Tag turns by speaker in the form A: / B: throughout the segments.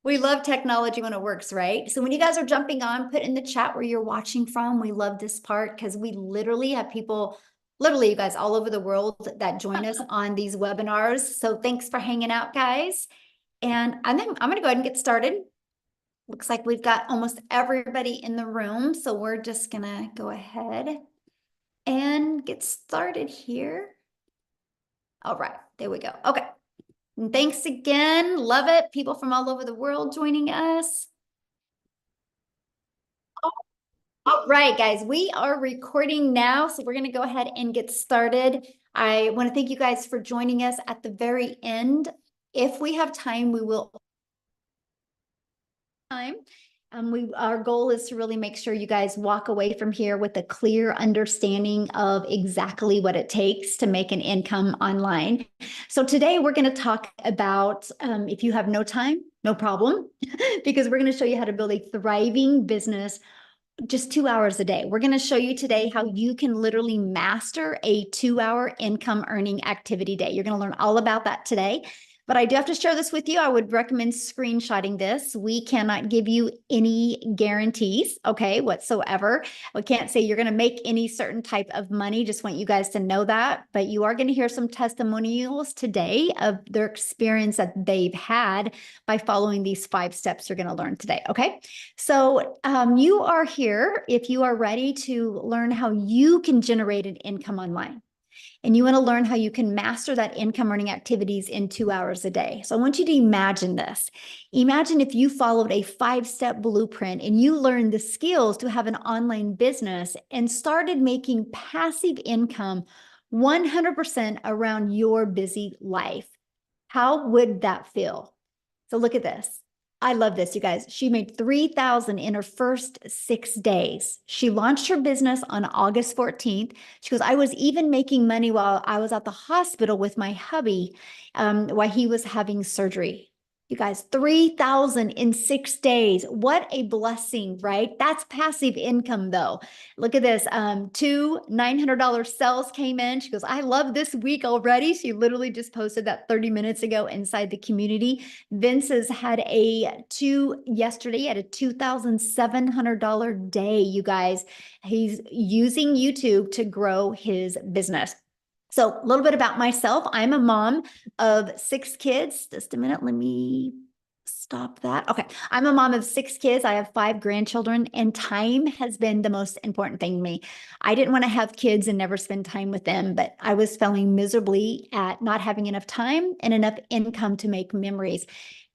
A: We love technology when it works, right? So when you guys are jumping on, put in the chat where you're watching from. We love this part because we literally have people, literally you guys all over the world that join us on these webinars. So thanks for hanging out, guys. And I'm going to go ahead and get started. Looks like we've got almost everybody in the room. So we're just going to go ahead and get started here. All right, there we go. Okay. And thanks again. Love it. People from all over the world joining us. All right, guys, we are recording now, so we're going to go ahead and get started. I want to thank you guys for joining us at the very end. If we have time, we will time. Our goal is to really make sure you guys walk away from here with a clear understanding of exactly what it takes to make an income online. So today we're going to talk about if you have no time, no problem, because we're going to show you how to build a thriving business just 2 hours a day. We're going to show you today how you can literally master a 2 hour income earning activity day. You're going to learn all about that today. But I do have to share this with you. I would recommend screenshotting this. We cannot give you any guarantees, okay, whatsoever. We can't say you're going to make any certain type of money. Just want you guys to know that. But you are going to hear some testimonials today of their experience that they've had by following these 5 steps you're going to learn today, okay? So you are here if you are ready to learn how you can generate an income online. And you want to learn how you can master that income earning activities in 2 hours a day. So I want you to imagine this. Imagine if you followed a 5-step blueprint and you learned the skills to have an online business and started making passive income 100% around your busy life. How would that feel? So look at this. I love this, you guys. She made $3,000 in her first 6 days. She launched her business on August 14th. She goes, I was even making money while I was at the hospital with my hubby while he was having surgery. You guys, 3,000 in 6 days. What a blessing, right? That's passive income though. Look at this. 2 $900 sales came in. She goes, I love this week already. She literally just posted that 30 minutes ago inside the community. Vince has had yesterday at a $2,700 day, you guys. He's using YouTube to grow his business. So a little bit about myself. I'm a mom of 6 kids. Just a minute. Let me stop that. Okay. I'm a mom of 6 kids. I have 5 grandchildren, and time has been the most important thing to me. I didn't want to have kids and never spend time with them, but I was failing miserably at not having enough time and enough income to make memories.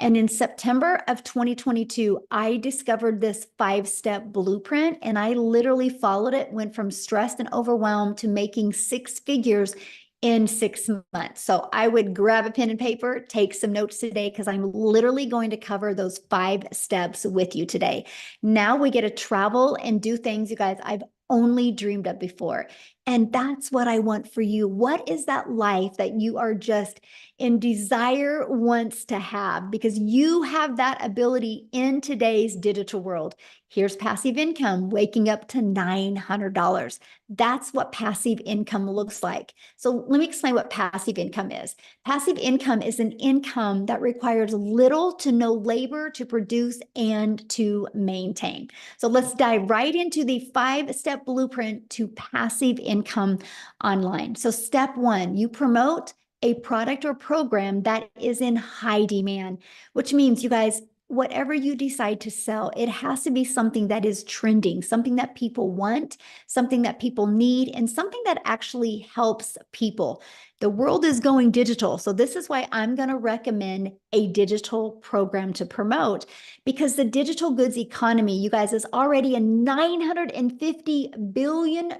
A: And in September of 2022, I discovered this 5-step blueprint, and I literally followed it, went from stressed and overwhelmed to making 6 figures in 6 months. So I would grab a pen and paper, take some notes today, because I'm literally going to cover those 5 steps with you today. Now we get to travel and do things, you guys, I've only dreamed of before. And that's what I want for you. What is that life that you are just in desire wants to have? Because you have that ability in today's digital world. Here's passive income, waking up to $900. That's what passive income looks like. So let me explain what passive income is. Passive income is an income that requires little to no labor to produce and to maintain. So let's dive right into the 5-step blueprint to passive income online. So step 1, you promote a product or program that is in high demand, which means, you guys, whatever you decide to sell, it has to be something that is trending, something that people want, something that people need, and something that actually helps people. The world is going digital. So this is why I'm going to recommend a digital program to promote, because the digital goods economy, you guys, is already a $950 billion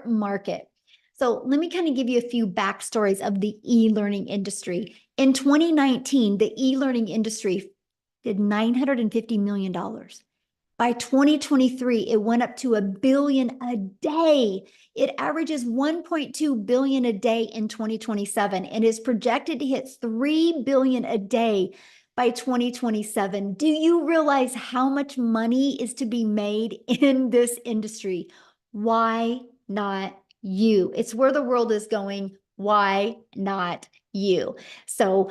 A: market. So let me kind of give you a few backstories of the e-learning industry. In 2019, the e-learning industry did $950 million. By 2023, it went up to $1 billion a day. It averages $1.2 billion a day in 2027 and is projected to hit $3 billion a day by 2027. Do you realize how much money is to be made in this industry? Why not you? It's where the world is going. Why not you? So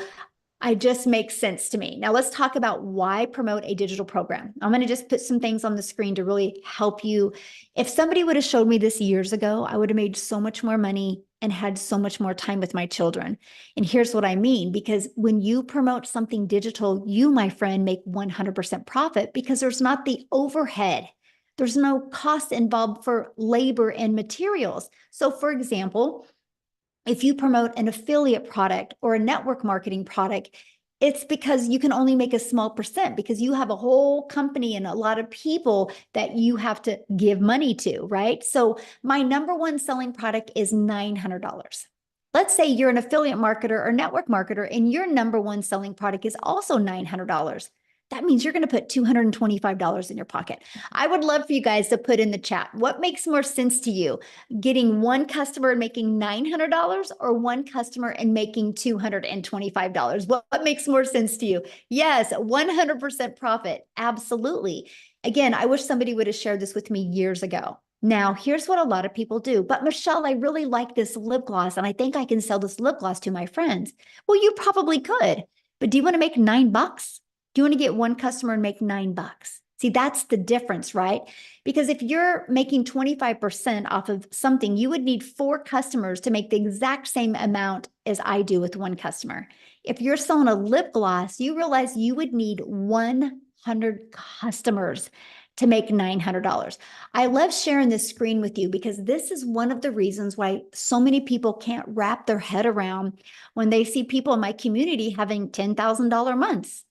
A: I just makes sense to me. Now let's talk about why promote a digital program. I'm going to just put some things on the screen to really help you. If somebody would have showed me this years ago, I would have made so much more money and had so much more time with my children. And here's what I mean, because when you promote something digital, you, my friend, make 100% profit because there's not the overhead. There's no cost involved for labor and materials. So for example, if you promote an affiliate product or a network marketing product, it's because you can only make a small percent because you have a whole company and a lot of people that you have to give money to, right? So my number one selling product is $900. Let's say you're an affiliate marketer or network marketer and your number one selling product is also $900. That means you're going to put $225 in your pocket. I would love for you guys to put in the chat, what makes more sense to you? Getting one customer and making $900 or one customer and making $225? What makes more sense to you? Yes, 100% profit. Absolutely. Again, I wish somebody would have shared this with me years ago. Now, here's what a lot of people do. But Michelle, I really like this lip gloss and I think I can sell this lip gloss to my friends. Well, you probably could, but do you want to make $9? Do you want to get one customer and make $9? See, that's the difference, right? Because if you're making 25% off of something, you would need 4 customers to make the exact same amount as I do with one customer. If you're selling a lip gloss, you realize you would need 100 customers to make $900. I love sharing this screen with you because this is one of the reasons why so many people can't wrap their head around when they see people in my community having $10,000 months.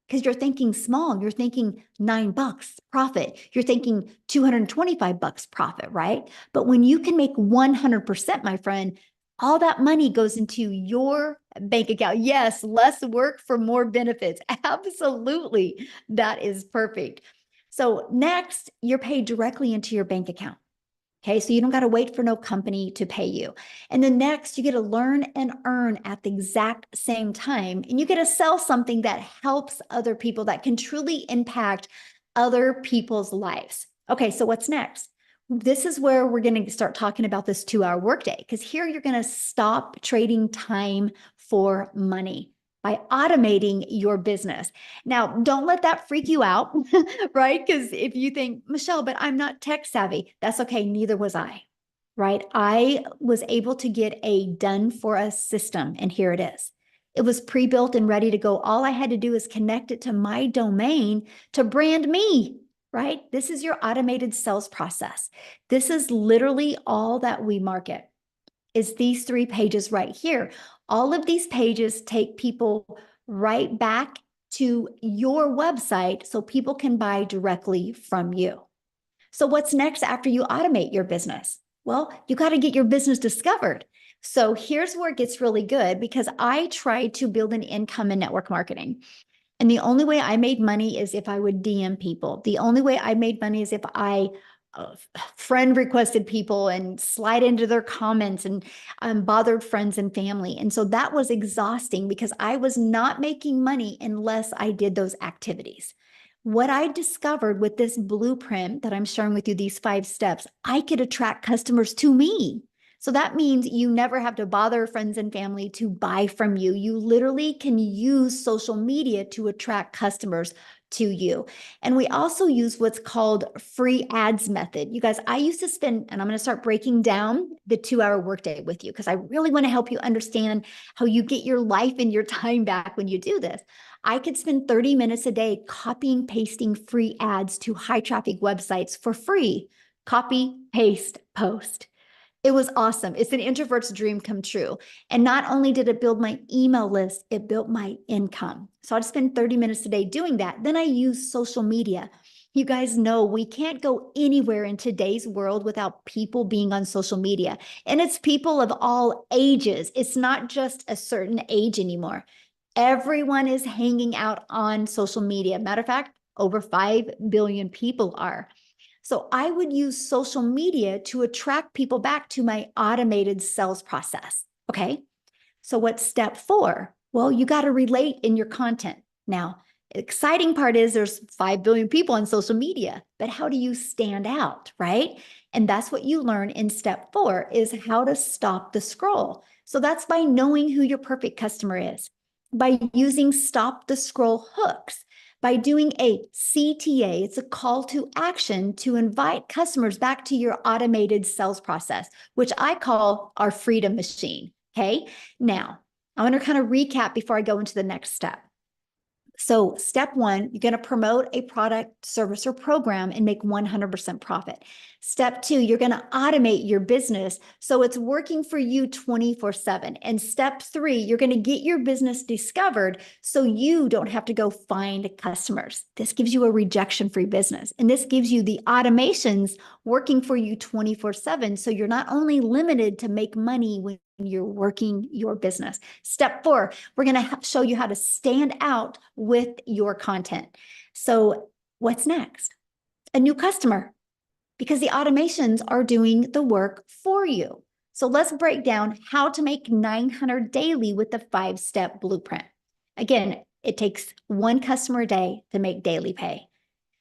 A: Because you're thinking small, you're thinking $9 profit, you're thinking $225 profit, right? But when you can make 100%, my friend, all that money goes into your bank account. Yes, less work for more benefits. Absolutely. That is perfect. So next, you're paid directly into your bank account. Okay, so you don't got to wait for no company to pay you. And then next, you get to learn and earn at the exact same time. And you get to sell something that helps other people, that can truly impact other people's lives. Okay, so what's next? This is where we're going to start talking about this 2-hour workday, because here you're going to stop trading time for money by automating your business. Now, don't let that freak you out, right? Because if you think, Michelle, but I'm not tech savvy, that's okay. Neither was I, right? I was able to get a done for us system, and here it is. It was pre-built and ready to go. All I had to do is connect it to my domain to brand me, right? This is your automated sales process. This is literally all that we market, is these 3 pages right here. All of these pages take people right back to your website so people can buy directly from you. So what's next after you automate your business? Well, you got to get your business discovered. So here's where it gets really good, because I tried to build an income in network marketing. And the only way I made money is if I would DM people. The only way I made money is if I friend requested people and slide into their comments and bothered friends and family. And so that was exhausting because I was not making money unless I did those activities. What I discovered with this blueprint that I'm sharing with you, these 5 steps, I could attract customers to me. So that means you never have to bother friends and family to buy from you. You literally can use social media to attract customers to you. And we also use what's called free ads method. You guys, I used to spend, and I'm going to start breaking down the 2-hour workday with you because I really want to help you understand how you get your life and your time back when you do this. I could spend 30 minutes a day copying, pasting free ads to high traffic websites for free. Copy, paste, post. It was awesome. It's an introvert's dream come true. And not only did it build my email list, it built my income. So I'd spend 30 minutes a day doing that. Then I use social media. You guys know we can't go anywhere in today's world without people being on social media. And it's people of all ages. It's not just a certain age anymore. Everyone is hanging out on social media. Matter of fact, over 5 billion people are. So I would use social media to attract people back to my automated sales process. Okay. So what's step 4? Well, you got to relate in your content. Now, exciting part is there's 5 billion people on social media, but how do you stand out, right? And that's what you learn in step 4 is how to stop the scroll. So that's by knowing who your perfect customer is. by using stop the scroll hooks, by doing a CTA, it's a call to action to invite customers back to your automated sales process, which I call our freedom machine. Okay. Now, I want to kind of recap before I go into the next step. So step one, you're going to promote a product, service, or program and make 100% profit. Step two, you're going to automate your business so it's working for you 24/7. And step three, you're going to get your business discovered so you don't have to go find customers. This gives you a rejection-free business. And this gives you the automations working for you 24/7. So you're not only limited to make money when you're working your business. Step four, we're going to show you how to stand out with your content. So what's next? A new customer, because the automations are doing the work for you. So let's break down how to make 900 daily with the 5-step blueprint. Again, it takes one customer a day to make daily pay.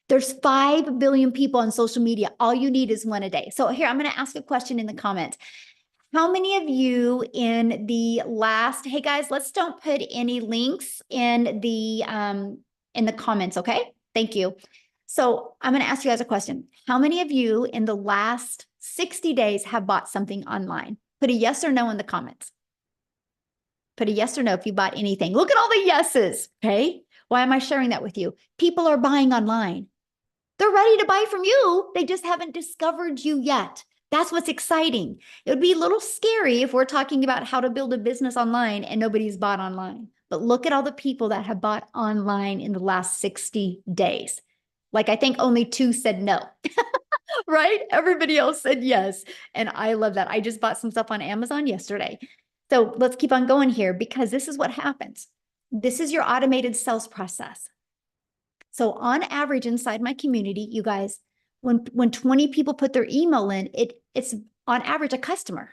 A: There's 5 billion people on social media. All you need is one a day. So here, I'm going to ask a question in the comments. How many of you in the last, hey guys, let's don't put any links in the comments, okay? Thank you. So I'm going to ask you guys a question. How many of you in the last 60 days have bought something online? Put a yes or no in the comments. Put a yes or no if you bought anything. Look at all the yeses, okay? Why am I sharing that with you? People are buying online. They're ready to buy from you. They just haven't discovered you yet. That's what's exciting. It would be a little scary if we're talking about how to build a business online and nobody's bought online. But look at all the people that have bought online in the last 60 days. Like, I think only 2 said no, right? Everybody else said yes. And I love that. I just bought some stuff on Amazon yesterday. So let's keep on going here because this is what happens. This is your automated sales process. So on average inside my community, you guys, when 20 people put their email in, it's on average a customer.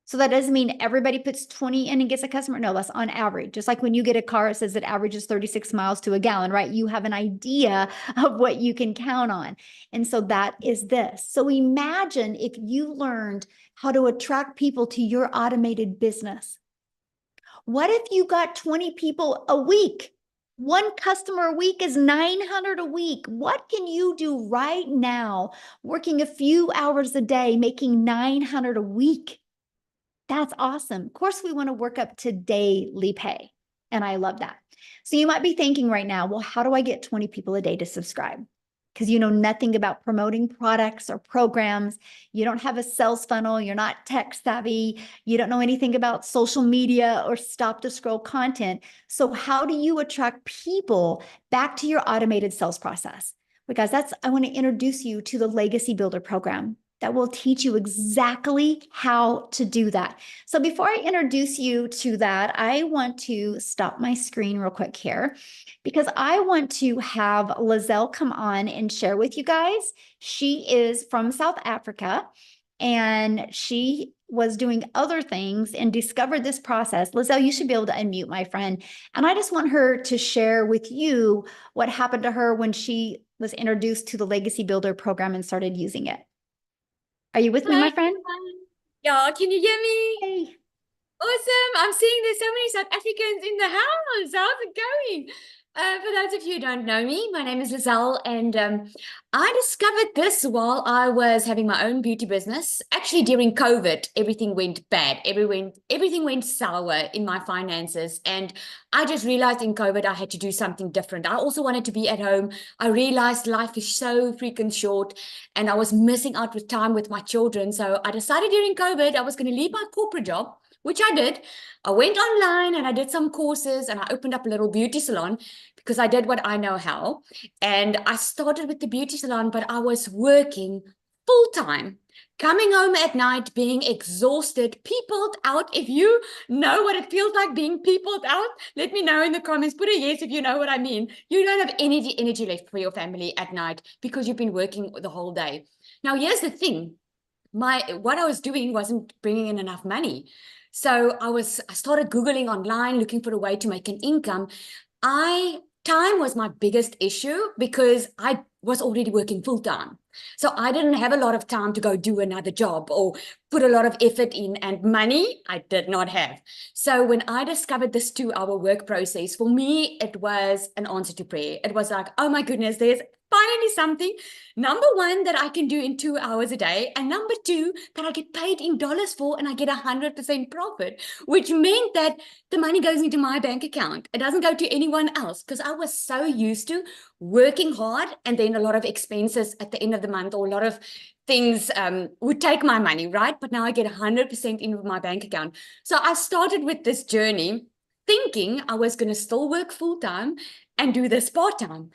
A: So that doesn't mean everybody puts 20 in and gets a customer. No, that's on average. Just like when you get a car, it says it averages 36 miles to a gallon, right? You have an idea of what you can count on. And so that is this. So imagine if you learned how to attract people to your automated business. What if you got 20 people a week? One customer a week is 900 a week. What can you do right now, working a few hours a day, making 900 a week? That's awesome. Of course, we want to work up to daily pay. And I love that. So you might be thinking right now, well, how do I get 20 people a day to subscribe? Because you know nothing about promoting products or programs. You don't have a sales funnel. You're not tech savvy. You don't know anything about social media or stop to scroll content. So how do you attract people back to your automated sales process? Because I want to introduce you to the Legacy Builder program that will teach you exactly how to do that. So before I introduce you to that, I want to stop my screen real quick here because I want to have Lizelle come on and share with you guys. She is from South Africa and she was doing other things and discovered this process. Lizelle, you should be able to unmute, my friend. And I just want her to share with you what happened to her when she was introduced to the Legacy Builder program and started using it. Are you with me, my friend?
B: Yeah, can you hear me?
A: Hey.
B: Awesome. I'm seeing there's so many South Africans in the house. How's it going? For those of you who don't know me, my name is Lizelle, and I discovered this while I was having my own beauty business. Actually, during COVID, everything went bad. Everything went sour in my finances, and I just realized in COVID I had to do something different. I also wanted to be at home. I realized life is so freaking short, and I was missing out with time with my children. So I decided during COVID I was going to leave my corporate job, which I did. I went online and I did some courses and I opened up a little beauty salon because I did what I know how. And I started with the beauty salon, but I was working full time, coming home at night, being exhausted, peopled out. If you know what it feels like being peopled out, let me know in the comments. Put a yes if you know what I mean. You don't have energy left for your family at night because you've been working the whole day. Now, here's the thing. What I was doing wasn't bringing in enough money. So I started Googling online, looking for a way to make an income. Time was my biggest issue because I was already working full time. So I didn't have a lot of time to go do another job or put a lot of effort in, and money I did not have. So when I discovered this 2-hour work process, for me, it was an answer to prayer. It was like, oh my goodness, there's finally something, number one, that I can do in 2 hours a day, and number two, that I get paid in dollars for, and I get 100% profit, which meant that the money goes into my bank account. It doesn't go to anyone else, because I was so used to working hard and then a lot of expenses at the end of the month, or a lot of things would take my money, right? But now I get 100% in my bank account. So I started with this journey thinking I was going to still work full time and do this part time.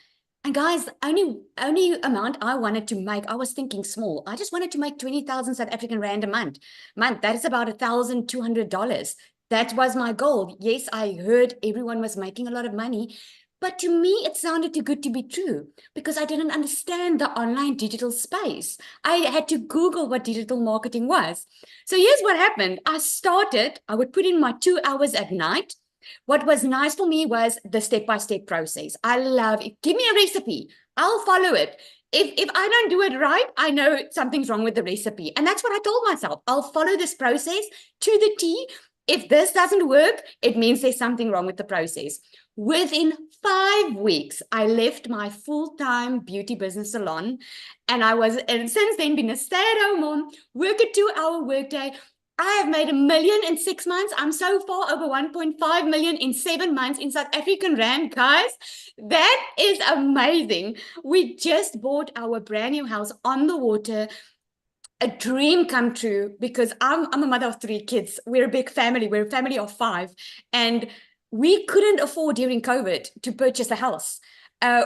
B: And guys, only amount I wanted to make, I was thinking small. I just wanted to make 20,000 South African Rand a month. That is about $1,200. That was my goal. Yes, I heard everyone was making a lot of money, but to me, it sounded too good to be true because I didn't understand the online digital space. I had to Google what digital marketing was. So here's what happened. I would put in my 2 hours at night. What was nice for me was the step-by-step process. I love it. Give me a recipe. I'll follow it. If I don't do it right, I know something's wrong with the recipe. And that's what I told myself. I'll follow this process to the T. If this doesn't work, it means there's something wrong with the process. Within 5 weeks, I left my full-time beauty business salon, and since then been a stay-at-home mom, work a 2-hour workday. I have made $1 million in 6 months. I'm so far over 1.5 million in 7 months in South African Rand, guys. That is amazing. We just bought our brand new house on the water. A dream come true, because I'm a mother of 3 kids. We're a big family. We're a family of 5. And we couldn't afford during COVID to purchase a house.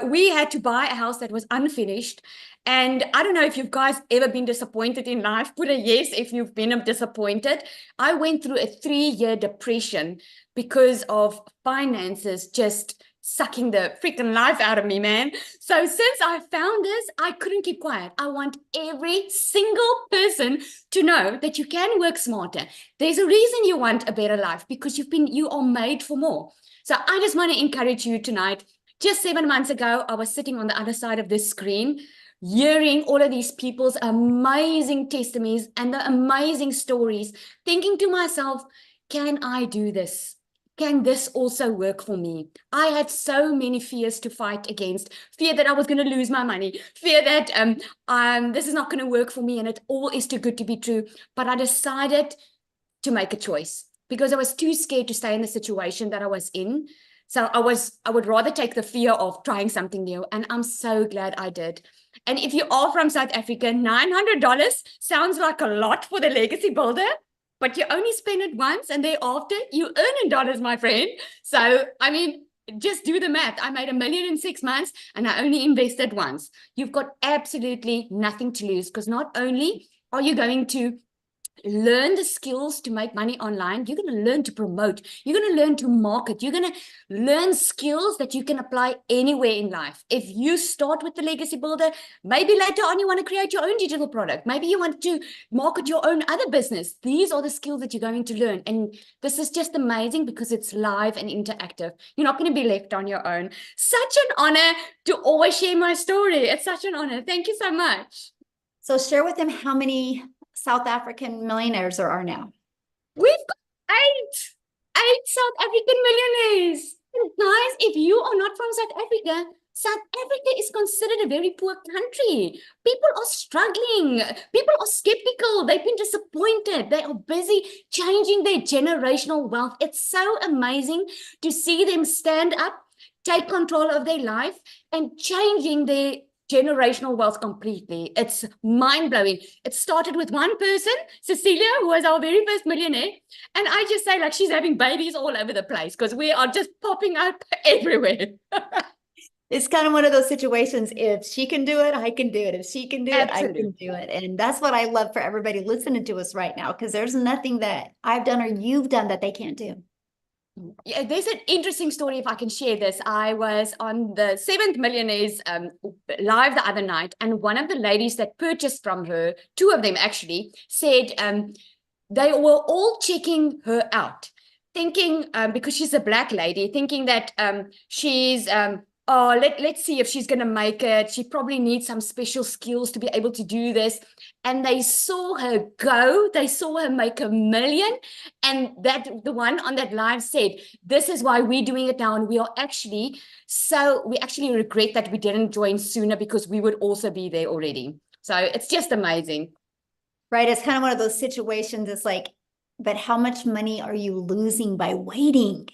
B: We had to buy a house that was unfinished. And I don't know if you guys ever been disappointed in life. Put a yes if you've been disappointed. I went through a 3-year depression because of finances just sucking the freaking life out of me, man. So since I found this, I couldn't keep quiet. I want every single person to know that you can work smarter. There's a reason you want a better life, because you are made for more. So I just want to encourage you tonight. Just 7 months ago, I was sitting on the other side of this screen, hearing all of these people's amazing testimonies and the amazing stories, thinking to myself, can I do this? Can this also work for me? I had so many fears to fight against. Fear that I was going to lose my money. Fear that this is not going to work for me and it all is too good to be true. But I decided to make a choice because I was too scared to stay in the situation that I was in. So I would rather take the fear of trying something new. And I'm so glad I did. And if you are from South Africa, $900 sounds like a lot for the legacy builder. But you only spend it once and thereafter you earn in dollars, my friend. So, I mean, just do the math. I made $1 million in 6 months and I only invested once. You've got absolutely nothing to lose, because not only are you going to learn the skills to make money online, you're going to learn to promote, you're going to learn to market, you're going to learn skills that you can apply anywhere in life. If you start with the legacy builder, maybe later on you want to create your own digital product, maybe you want to market your own other business. These are the skills that you're going to learn, and this is just amazing because it's live and interactive. You're not going to be left on your own. Such an honor to always share my story. It's such an honor. Thank you so much.
A: So share with them how many South African millionaires there are now.
B: We've got 8 South African millionaires. And guys, if you are not from South Africa, South Africa is considered a very poor country. People are struggling. People are skeptical. They've been disappointed. They are busy changing their generational wealth. It's so amazing to see them stand up, take control of their life, and changing their generational wealth completely. It's mind-blowing. It started with one person, Cecilia, who was our very first millionaire. And I just say, like, she's having babies all over the place because we are just popping up everywhere.
A: It's kind of one of those situations. If she can do it, I can do it. If she can do it, I can do it. And that's what I love for everybody listening to us right now, because there's nothing that I've done or you've done that they can't do.
B: Yeah, there's an interesting story, if I can share this. I was on the 7th Millionaires live the other night, and one of the ladies that purchased from her, 2 of them actually, said they were all checking her out, thinking, because she's a black lady, thinking that she's oh, let's see if she's going to make it. She probably needs some special skills to be able to do this. And they saw her go, they saw her make $1 million. And that the one on that live said, this is why we're doing it now. And we actually regret that we didn't join sooner, because we would also be there already. So it's just amazing.
A: Right. It's kind of one of those situations. It's like, but how much money are you losing by waiting?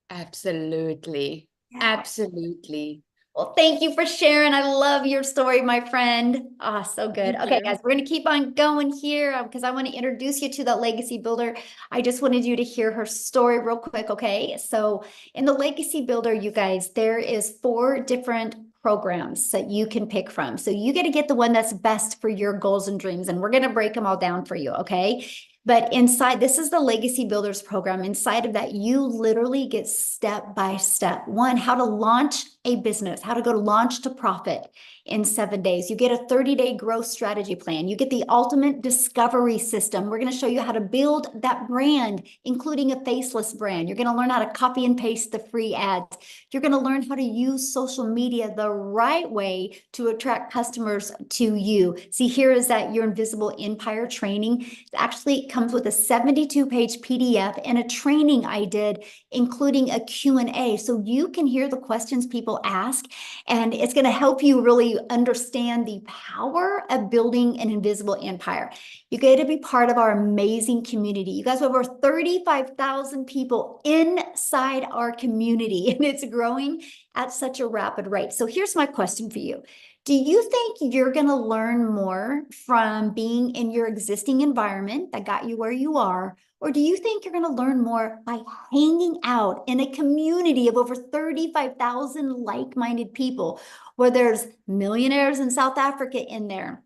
B: Absolutely.
A: Yeah.
B: Absolutely.
A: Well, thank you for sharing. I love your story, my friend. Ah, so good.
B: Thank
A: Okay,
B: you.
A: guys, we're going to keep on going here because I want to introduce you to that legacy builder. I just wanted you to hear her story real quick, okay? So in the legacy builder, you guys, there is 4 different programs that you can pick from. So you got to get the one that's best for your goals and dreams, and we're going to break them all down for you, okay? But inside, this is the Legacy Builders program. Inside of that, you literally get step by step. 1, how to launch a business, how to go to launch to profit in 7 days. You get a 30-day growth strategy plan. You get the ultimate discovery system. We're going to show you how to build that brand, including a faceless brand. You're going to learn how to copy and paste the free ads. You're going to learn how to use social media the right way to attract customers to you. See, here is that Your Invisible Empire training. It actually comes with a 72-page PDF and a training I did, including a Q&A. So you can hear the questions people ask, and it's going to help you really understand the power of building an invisible empire. You get to be part of our amazing community. You guys have over 35,000 people inside our community, and it's growing at such a rapid rate. So here's my question for you. Do you think you're going to learn more from being in your existing environment that got you where you are? Or do you think you're going to learn more by hanging out in a community of over 35,000 like-minded people, where there's millionaires in South Africa in there?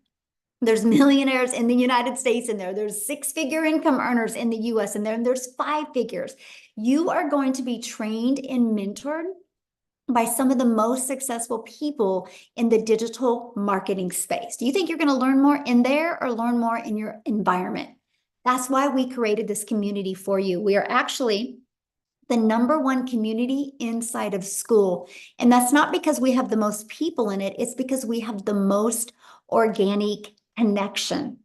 A: There's millionaires in the United States in there. There's 6-figure income earners in the US in there, and there's 5 figures. You are going to be trained and mentored by some of the most successful people in the digital marketing space. Do you think you're going to learn more in there or learn more in your environment? That's why we created this community for you. We are actually the #1 community inside of school. And that's not because we have the most people in it. It's because we have the most organic connection.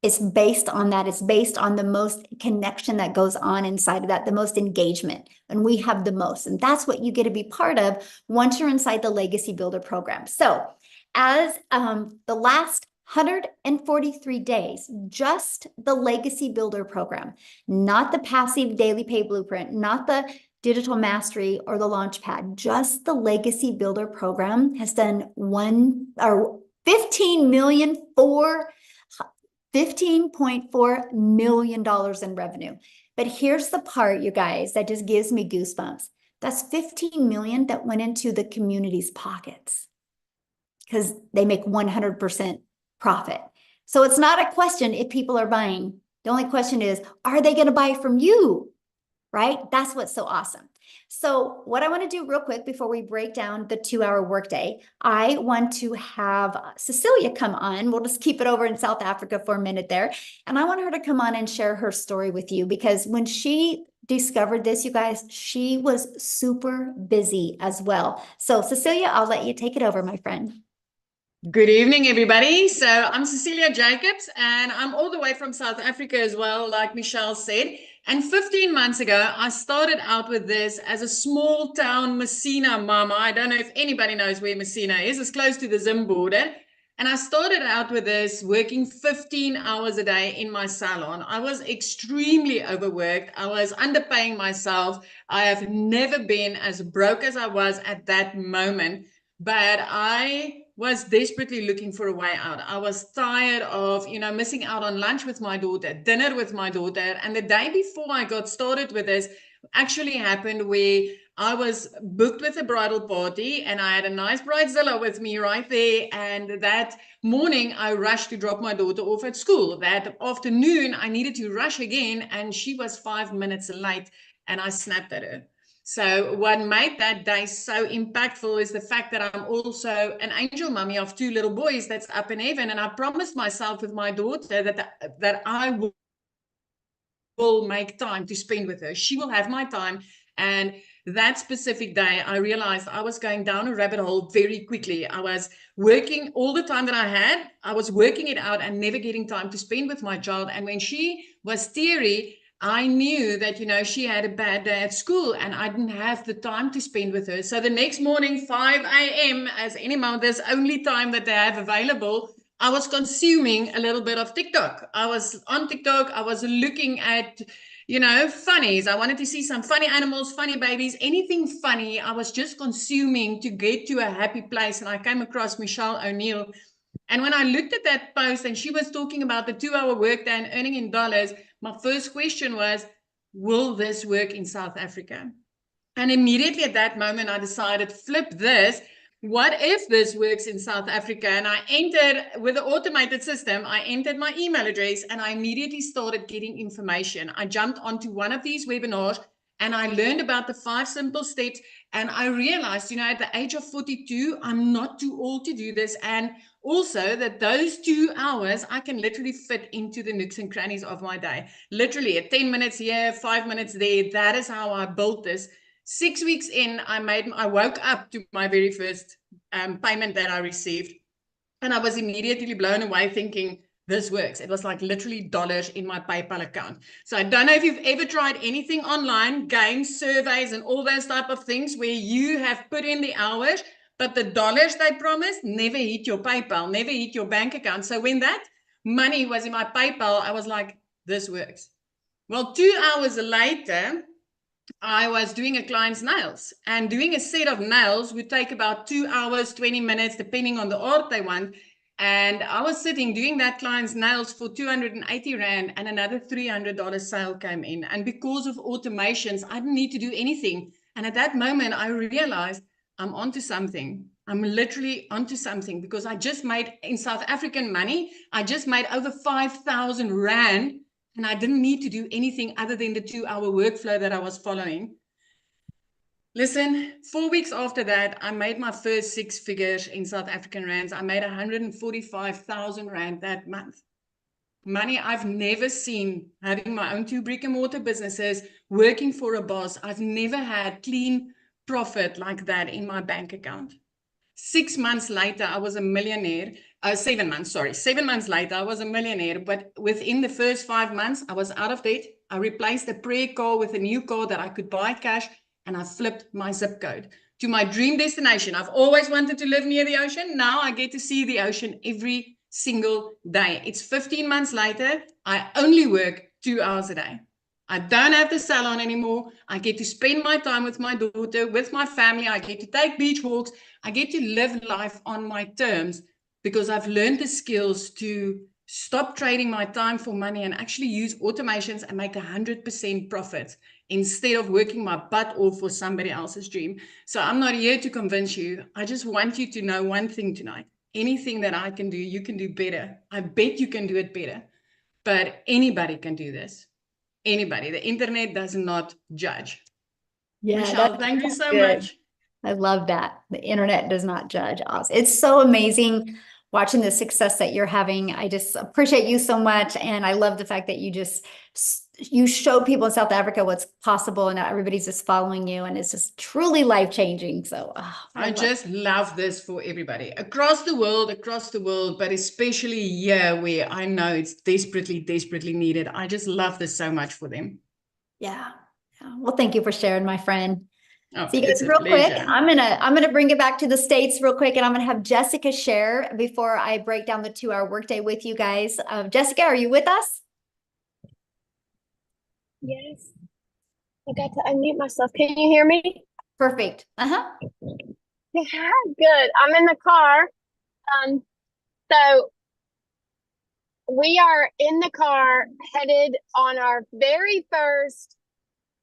A: It's based on that. It's based on the most connection that goes on inside of that, the most engagement. And we have the most. And that's what you get to be part of once you're inside the Legacy Builder program. So as the last 143 days, just the Legacy Builder program, not the passive daily pay blueprint, not the digital mastery or the launchpad, just the Legacy Builder program has done $15.4 million in revenue. But here's the part, you guys, that just gives me goosebumps. That's 15 million that went into the community's pockets because they make 100% profit. So it's not a question if people are buying. The only question is, are they going to buy from you? Right? That's what's so awesome. So what I want to do real quick before we break down the 2-hour workday, I want to have Cecilia come on. We'll just keep it over in South Africa for a minute there. And I want her to come on and share her story with you, because when she discovered this, you guys, she was super busy as well. So Cecilia, I'll let you take it over, my friend.
C: Good evening, everybody. So I'm Cecilia Jacobs, and I'm all the way from South Africa as well, like Michelle said. And 15 months ago, I started out with this as a small town Messina mama. I don't know if anybody knows where Messina is. It's close to the Zim border. And I started out with this working 15 hours a day in my salon. I was extremely overworked. I was underpaying myself. I have never been as broke as I was at that moment. But I was desperately looking for a way out. I was tired of, missing out on lunch with my daughter, dinner with my daughter. And the day before I got started with this actually happened where I was booked with a bridal party and I had a nice bridezilla with me right there. And that morning I rushed to drop my daughter off at school. That afternoon I needed to rush again, and she was 5 minutes late, and I snapped at her. So what made that day so impactful is the fact that I'm also an angel mommy of 2 little boys that's up in heaven. And I promised myself with my daughter that I will make time to spend with her. She will have my time. And that specific day, I realized I was going down a rabbit hole very quickly. I was working all the time that I had. I was working it out and never getting time to spend with my child. And when she was teary, I knew that, you know, she had a bad day at school and I didn't have the time to spend with her. So the next morning, 5 a.m., as any mother's only time that they have available, I was consuming a little bit of TikTok. I was on TikTok. I was looking at, you know, funnies. I wanted to see some funny animals, funny babies, anything funny. I was just consuming to get to a happy place. And I came across Michelle O'Neill. And when I looked at that post and she was talking about the 2-hour workday and earning in dollars, my first question was, will this work in South Africa? And immediately at that moment, I decided, flip this. What if this works in South Africa? And I entered, with the automated system, I entered my email address and I immediately started getting information. I jumped onto one of these webinars and I learned about the 5 simple steps. And I realized, you know, at the age of 42, I'm not too old to do this. And also that those 2 hours, I can literally fit into the nooks and crannies of my day. Literally at 10 minutes here, 5 minutes there. That is how I built this. 6 weeks in, I woke up to my very first payment that I received. And I was immediately blown away thinking, this works. It was like literally dollars in my PayPal account. So I don't know if you've ever tried anything online, games, surveys, and all those type of things where you have put in the hours, but the dollars they promised never hit your PayPal, never hit your bank account. So when that money was in my PayPal, I was like, this works. Well, 2 hours later, I was doing a client's nails, and doing a set of nails would take about 2 hours, 20 minutes, depending on the art they want. And I was sitting doing that client's nails for 280 Rand, and another $300 sale came in. And because of automations, I didn't need to do anything. And at that moment, I realized I'm onto something. I'm literally onto something, because I just made, in South African money, I just made over 5,000 Rand. And I didn't need to do anything other than the 2-hour workflow that I was following. Listen, 4 weeks after that, I made my first 6 figures in South African rands. I made 145,000 Rand that month. Money I've never seen, having my own 2 brick and mortar businesses, working for a boss. I've never had clean profit like that in my bank account. 6 months later, I was a millionaire. 7 months, sorry. 7 months later, I was a millionaire. But within the first 5 months, I was out of debt. I replaced a prayer car with a new car that I could buy cash. And I flipped my zip code to my dream destination. I've always wanted to live near the ocean. Now I get to see the ocean every single day. It's 15 months later. I only work 2 hours a day. I don't have the salon anymore. I get to spend my time with my daughter, with my family. I get to take beach walks. I get to live life on my terms, because I've learned the skills to stop trading my time for money and actually use automations and make 100% profit instead of working my butt off for somebody else's dream. So I'm not here to convince you. I just want you to know one thing tonight. Anything that I can do, you can do better. I bet you can do it better. But anybody can do this. Anybody. The internet does not judge.
A: Yeah,
C: Michelle, thank you so
A: good.
C: much.
A: I love that. The internet does not judge us. It's so amazing watching the success that you're having. I just appreciate you so much. And I love the fact that you show people in South Africa what's possible, and everybody's just following you, and it's just truly life-changing. So
C: I just love this for everybody across the world, but especially here where I know it's desperately, desperately needed. I just love this so much for them.
A: Yeah. Well, thank you for sharing, my friend.
C: Oh,
A: So you guys, real quick, I'm gonna bring it back to the States real quick, and I'm gonna have Jessica share before I break down the 2-hour workday with you guys. Jessica, are you with us?
D: Yes. I got to unmute myself. Can you hear me?
A: Perfect.
D: Yeah, good. I'm in the car. So we are in the car headed on our very first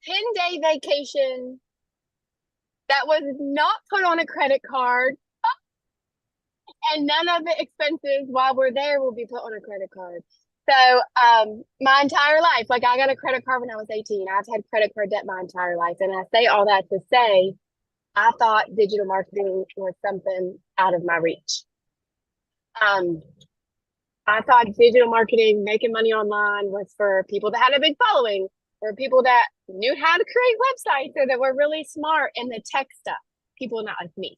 D: 10-day vacation that was not put on a credit card, and none of the expenses while we're there will be put on a credit card. So my entire life, like I got a credit card when I was 18. I've had credit card debt my entire life. And I say all that to say, I thought digital marketing was something out of my reach. I thought digital marketing, making money online, was for people that had a big following or people that knew how to create websites or that were really smart in the tech stuff, people not like me.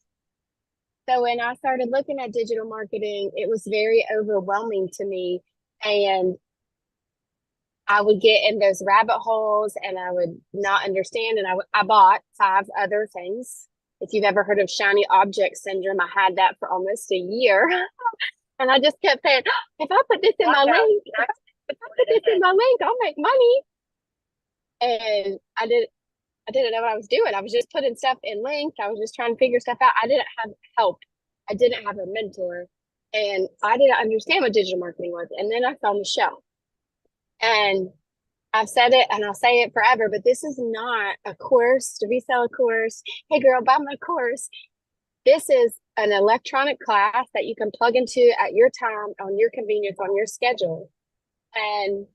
D: So when I started looking at digital marketing, it was very overwhelming to me. And I would get in those rabbit holes and I would not understand. And I bought 5 other things. If you've ever heard of shiny object syndrome, I had that for almost a year. And I just kept saying, if I put this in my link, if I put this in my link, I'll make money. And I didn't know what I was doing. I was just putting stuff in links. I was just trying to figure stuff out. I didn't have help. I didn't have a mentor. And I didn't understand what digital marketing was. And then I saw Michelle. And I've said it and I'll say it forever, but this is not a course to resell a course. Hey girl, buy my course. This is an electronic class that you can plug into at your time, on your convenience, on your schedule, and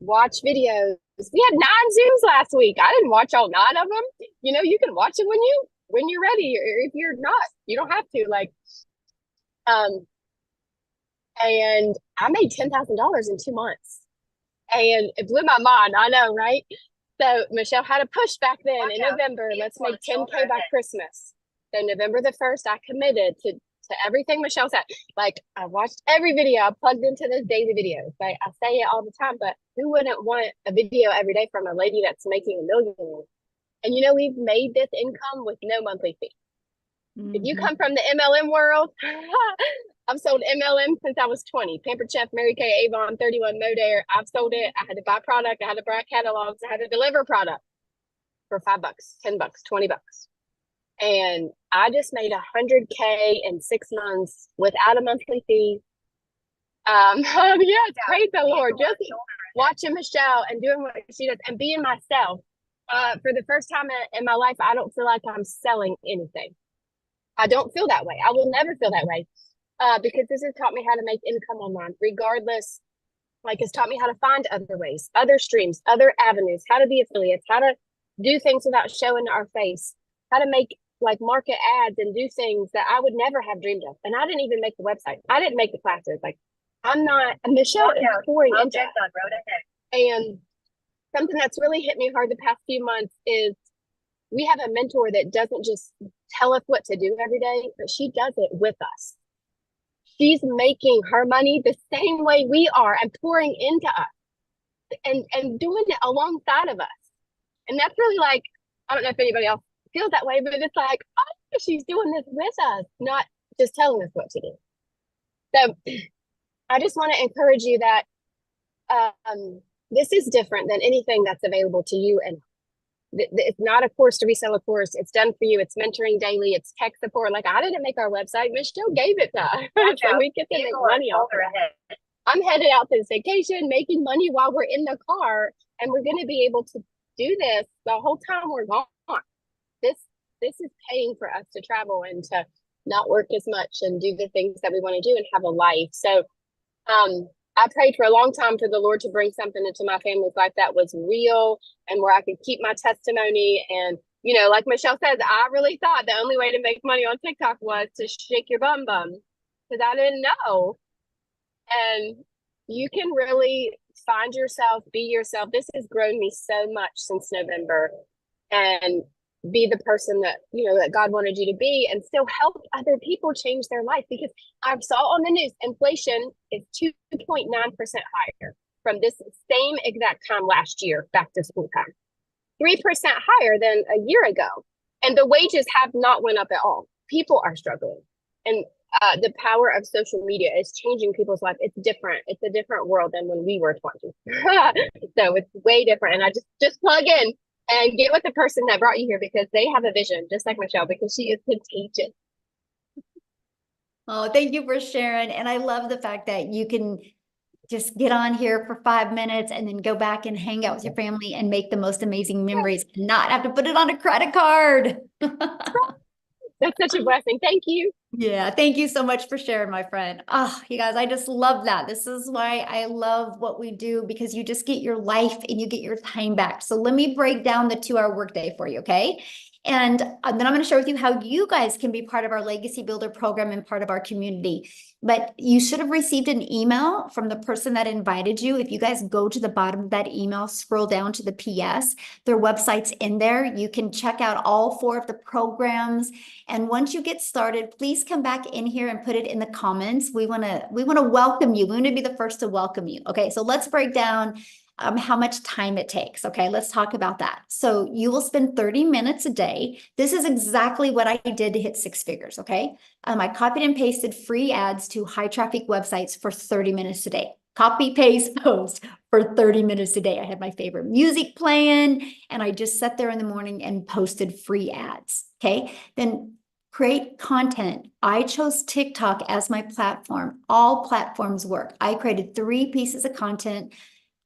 D: watch videos. We had 9 Zooms last week. I didn't watch all 9 of them. You know, you can watch it when you're ready, or if you're not, you don't have to. And I made $10,000 in 2 months. And it blew my mind. I know, right? So Michelle had a push back then in November. Let's make 10K by Christmas. So November the 1st, I committed to everything Michelle said. Like, I watched every video. I plugged into those daily videos. Like, I say it all the time, but who wouldn't want a video every day from a lady that's making $1 million? And you know, we've made this income with no monthly fee. Mm-hmm. If you come from the MLM world, I've sold MLM since I was 20. Pampered Chef, Mary Kay, Avon, 31 Modair. I've sold it. I had to buy product. I had to buy catalogs. I had to deliver product for $5, $10, $20. And I just made $100K in 6 months without a monthly fee. Praise the Lord. Just watching Michelle and doing what she does and being myself. For the first time in my life, I don't feel like I'm selling anything. I don't feel that way. I will never feel that way. Because this has taught me how to make income online, regardless. Like, it's taught me how to find other ways, other streams, other avenues, how to be affiliates, how to do things without showing our face, how to make market ads and do things that I would never have dreamed of. And I didn't even make the website. I didn't make the classes. Michelle is pouring into it. And something that's really hit me hard the past few months is we have a mentor that doesn't just tell us what to do every day, but she does it with us. She's making her money the same way we are and pouring into us and doing it alongside of us. And that's really I don't know if anybody else feels that way, but it's like, oh, she's doing this with us, not just telling us what to do. So I just want to encourage you that this is different than anything that's available to you. And it's not a course to resell a course. It's done for you. It's mentoring daily. It's tech support. I didn't make our website. Michelle gave it to us. And we get to make money off of it. I'm headed out to this vacation, making money while we're in the car. And we're going to be able to do this the whole time we're gone. This is paying for us to travel and to not work as much and do the things that we want to do and have a life. So I prayed for a long time for the Lord to bring something into my family's life that was real and where I could keep my testimony. And, you know, like Michelle says, I really thought the only way to make money on TikTok was to shake your bum because I didn't know. And you can really find yourself, be yourself. This has grown me so much since November, and be the person that, you know, that God wanted you to be, and still help other people change their life. Because I saw on the news, inflation is 2.9% higher from this same exact time last year, back to school time, 3% higher than a year ago. And the wages have not went up at all. People are struggling. And the power of social media is changing people's life. It's different. It's a different world than when we were 20. So it's way different. And I just plug in and get with the person that brought you here, because they have a vision, just like Michelle, because she is contagious.
A: Oh, thank you for sharing. And I love the fact that you can just get on here for 5 minutes and then go back and hang out with your family and make the most amazing memories and not have to put it on a credit card.
D: That's such a blessing. Thank you.
A: Yeah, thank you so much for sharing, my friend. Oh, you guys, I just love that. This is why I love what we do, because you just get your life and you get your time back. So let me break down the 2-hour workday for you, okay? And then I'm going to share with you how you guys can be part of our Legacy Builder program and part of our community. But you should have received an email from the person that invited you. If you guys go to the bottom of that email, scroll down to the PS, their website's in there. You can check out all 4 of the programs. And once you get started, please come back in here and put it in the comments. We want to welcome you. We want to be the first to welcome you. Okay, so let's break down how much time it takes. Okay, let's talk about that. So you will spend 30 minutes a day. This is exactly what I did to hit 6 figures. Okay, I copied and pasted free ads to high traffic websites for 30 minutes a day. Copy, paste, post for 30 minutes a day. I had my favorite music playing, and I just sat there in the morning and posted free ads. Okay, then create content. I chose TikTok as my platform. All platforms work. I created 3 pieces of content.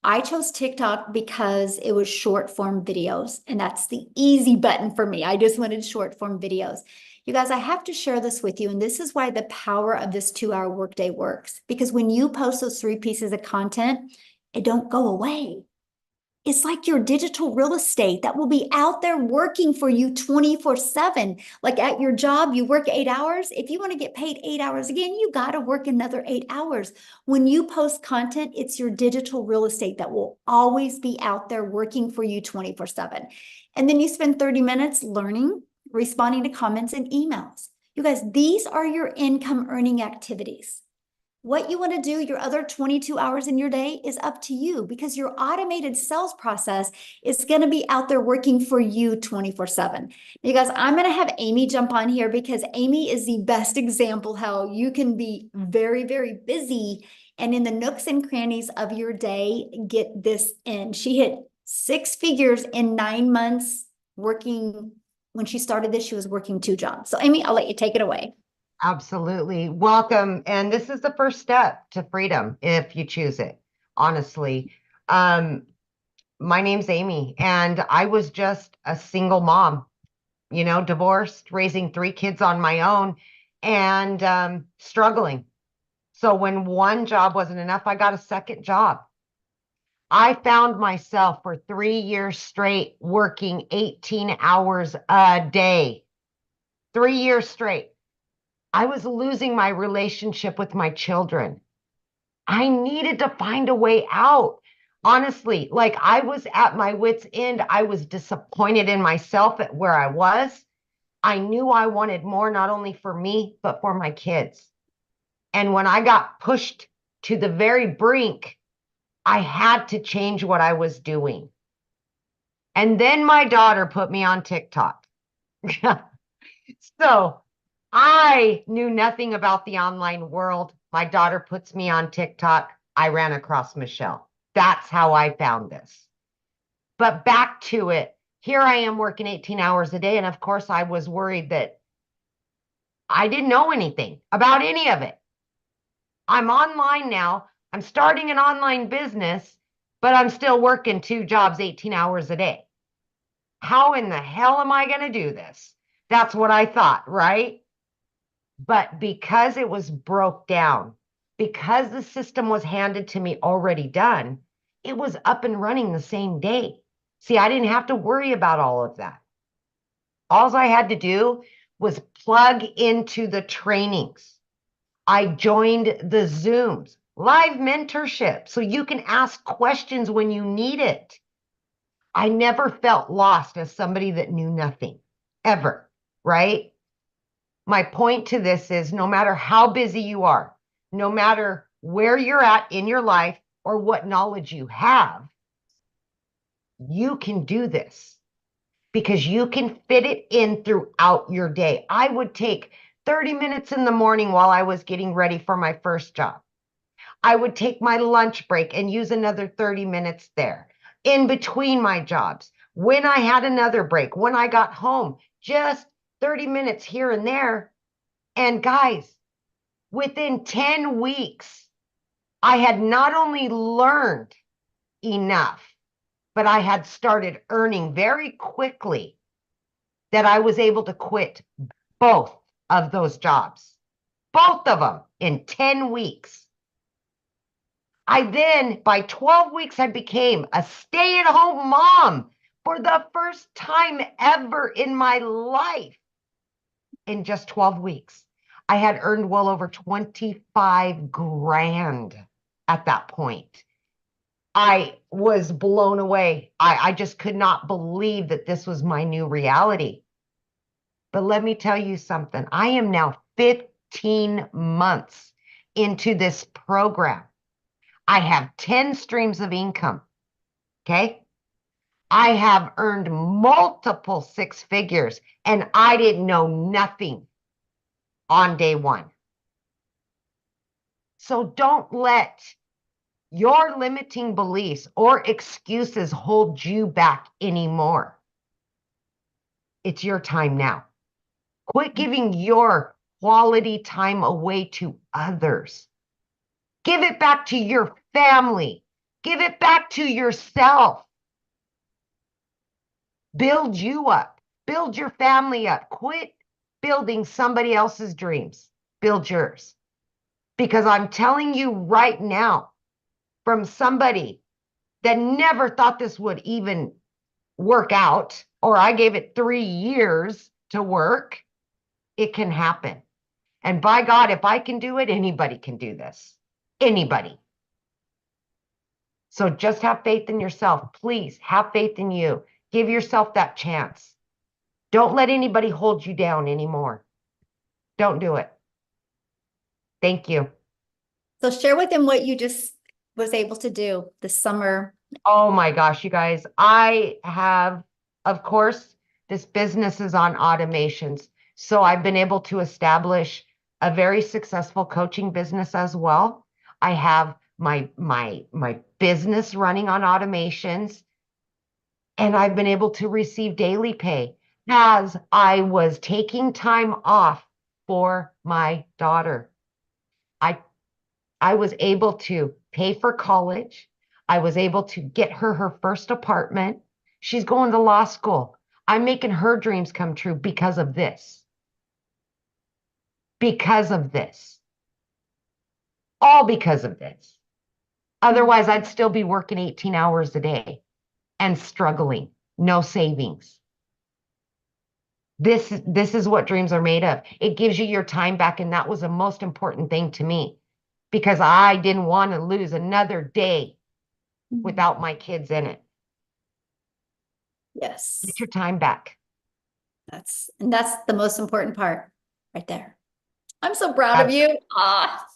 A: I chose TikTok because it was short form videos, and that's the easy button for me. I just wanted short form videos. You guys, I have to share this with you, and this is why the power of this 2-hour workday works. Because when you post those 3 pieces of content, it don't go away. It's like your digital real estate that will be out there working for you 24/7. Like at your job, you work 8 hours. If you want to get paid 8 hours again, you got to work another 8 hours. When you post content, it's your digital real estate that will always be out there working for you 24/7. And then you spend 30 minutes learning, responding to comments and emails. You guys, these are your income earning activities. What you want to do your other 22 hours in your day is up to you, because your automated sales process is going to be out there working for you 24/7. You guys, I'm going to have Amy jump on here, because Amy is the best example how you can be very, very busy and in the nooks and crannies of your day, get this in. She hit 6 figures in 9 months working. When she started this, she was working 2 jobs. So Amy, I'll let you take it away.
E: Absolutely. Welcome. And this is the first step to freedom if you choose it, honestly. My name's Amy, and I was just a single mom, divorced, raising 3 kids on my own, and struggling. So when one job wasn't enough, I got a second job. I found myself for 3 years straight working 18 hours a day. 3 years straight. I was losing my relationship with my children. I needed to find a way out. Honestly, like I was at my wit's end. I was disappointed in myself at where I was. I knew I wanted more, not only for me, but for my kids. And when I got pushed to the very brink, I had to change what I was doing. And then my daughter put me on TikTok. So I knew nothing about the online world. My daughter puts me on TikTok. I ran across Michelle. That's how I found this. But back to it. Here I am working 18 hours a day. And of course, I was worried that I didn't know anything about any of it. I'm online now. I'm starting an online business, but I'm still working 2 jobs, 18 hours a day. How in the hell am I going to do this? That's what I thought, right? But because it was broke down, because the system was handed to me already done, it was up and running the same day. See, I didn't have to worry about all of that. All I had to do was plug into the trainings. I joined the Zooms, live mentorship, so you can ask questions when you need it. I never felt lost as somebody that knew nothing, ever, right? My point to this is no matter how busy you are, no matter where you're at in your life or what knowledge you have, you can do this because you can fit it in throughout your day. I would take 30 minutes in the morning while I was getting ready for my first job. I would take my lunch break and use another 30 minutes there in between my jobs. When I had another break, when I got home, just 30 minutes here and there. And guys, within 10 weeks, I had not only learned enough, but I had started earning very quickly that I was able to quit both of those jobs, both of them in 10 weeks. I then, by 12 weeks, I became a stay-at-home mom for the first time ever in my life. In just 12 weeks, I had earned well over 25 grand at that point. I was blown away. I just could not believe that this was my new reality. But let me tell you something. I am now 15 months into this program. I have 10 streams of income. Okay. I have earned multiple six figures, and I didn't know nothing on day one. So don't let your limiting beliefs or excuses hold you back anymore. It's your time now. Quit giving your quality time away to others. Give it back to your family. Give it back to yourself. Build you up. Build your family up. Quit building somebody else's dreams. Build yours. Because I'm telling you right now, from somebody that never thought this would even work out, or I gave it 3 years to work, it can happen. And by God, if I can do it, anybody can do this. Anybody. So just have faith in yourself. Please have faith in you. Give yourself that chance. Don't let anybody hold you down anymore. Don't do it. Thank you.
A: So share with them what you just was able to do this summer.
E: Oh my gosh, you guys. I have, of course, this business is on automations. So I've been able to establish a very successful coaching business as well. I have my business running on automations, and I've been able to receive daily pay as I was taking time off for my daughter. I was able to pay for college. I was able to get her first apartment. She's going to law school. I'm making her dreams come true because of this. Because of this. All because of this. Otherwise, I'd still be working 18 hours a day and struggling. No savings. This is what dreams are made of. It gives you your time back, and that was the most important thing to me, because I didn't want to lose another day without my kids in it.
A: Yes.
E: Get your time back.
A: That's the most important part right there. I'm so proud of you.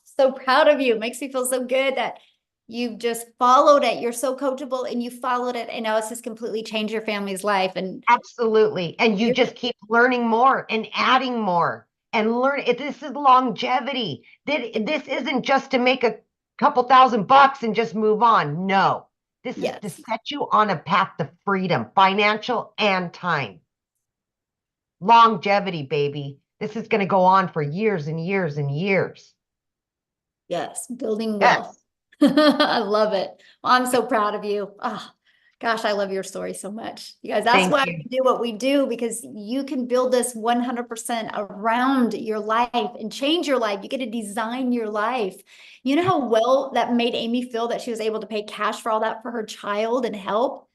A: So proud of you. It makes me feel so good that you've just followed it. You're so coachable and you followed it. And now it's just completely changed your family's life. And
E: absolutely. And you just keep learning more and adding more and learn. This is longevity. This isn't just to make a couple $1,000 and just move on. No, this is to set you on a path to freedom, financial and time. Longevity, baby. This is going to go on for years and years and years.
A: Yes, building wealth. I love it. Well, I'm so proud of you. Oh, gosh, I love your story so much. You guys, that's why we do what we do, because you can build this 100% around your life and change your life. You get to design your life. You know how well that made Amy feel that she was able to pay cash for all that for her child and help?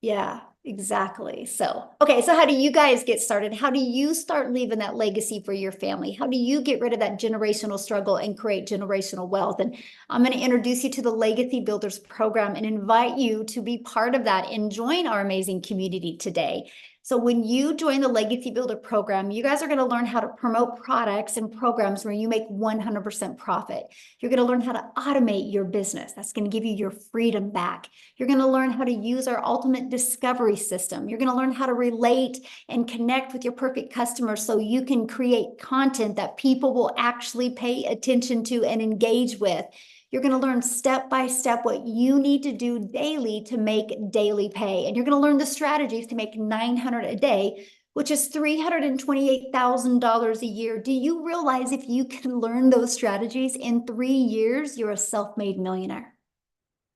A: Yeah, exactly. So, okay. So how do you guys get started? How do you start leaving that legacy for your family? How do you get rid of that generational struggle and create generational wealth? And I'm going to introduce you to the Legacy Builders program and invite you to be part of that and join our amazing community today. So when you join the Legacy Builder program, you guys are going to learn how to promote products and programs where you make 100% profit. You're going to learn how to automate your business. That's going to give you your freedom back. You're going to learn how to use our ultimate discovery system. You're going to learn how to relate and connect with your perfect customers so you can create content that people will actually pay attention to and engage with. You're going to learn step by step what you need to do daily to make daily pay. And you're going to learn the strategies to make $900 a day, which is $328,000 a year. Do you realize if you can learn those strategies in 3 years, you're a self-made millionaire?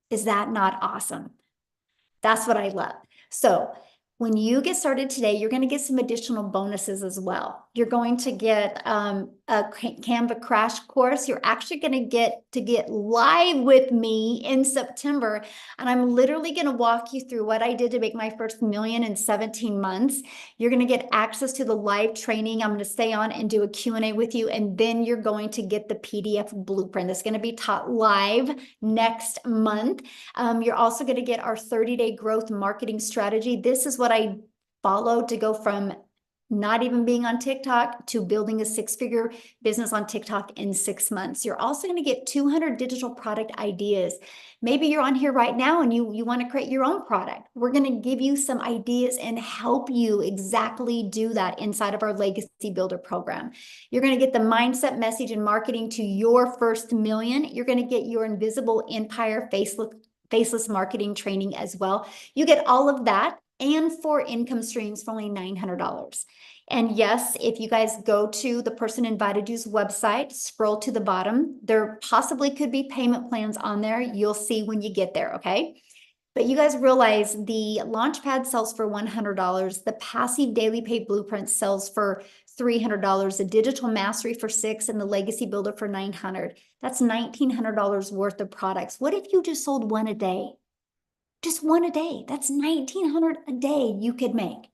A: Is that not awesome? That's what I love. So when you get started today, you're going to get some additional bonuses as well. You're going to get a Canva crash course. You're actually going to get live with me in September. And I'm literally going to walk you through what I did to make my first million in 17 months. You're going to get access to the live training. I'm going to stay on and do a Q&A with you. And then you're going to get the PDF blueprint that's going to be taught live next month. You're also going to get our 30-day growth marketing strategy. This is what I followed to go from not even being on TikTok to building a 6-figure business on TikTok in 6 months. You're also going to get 200 digital product ideas. Maybe you're on here right now and you want to create your own product. We're going to give you some ideas and help you exactly do that inside of our Legacy Builder program. You're going to get the mindset, message, and marketing to your first million. You're going to get your invisible empire faceless marketing training as well. You get all of that and 4 income streams for only $900. And yes, if you guys go to the person invited you's website, scroll to the bottom, there possibly could be payment plans on there. You'll see when you get there, okay? But you guys realize the Launchpad sells for $100. The passive daily pay blueprint sells for $300, the digital mastery for $600, and the legacy builder for $900. That's $1,900 worth of products. What if you just sold one a day? Just one a day. That's $1,900 a day you could make.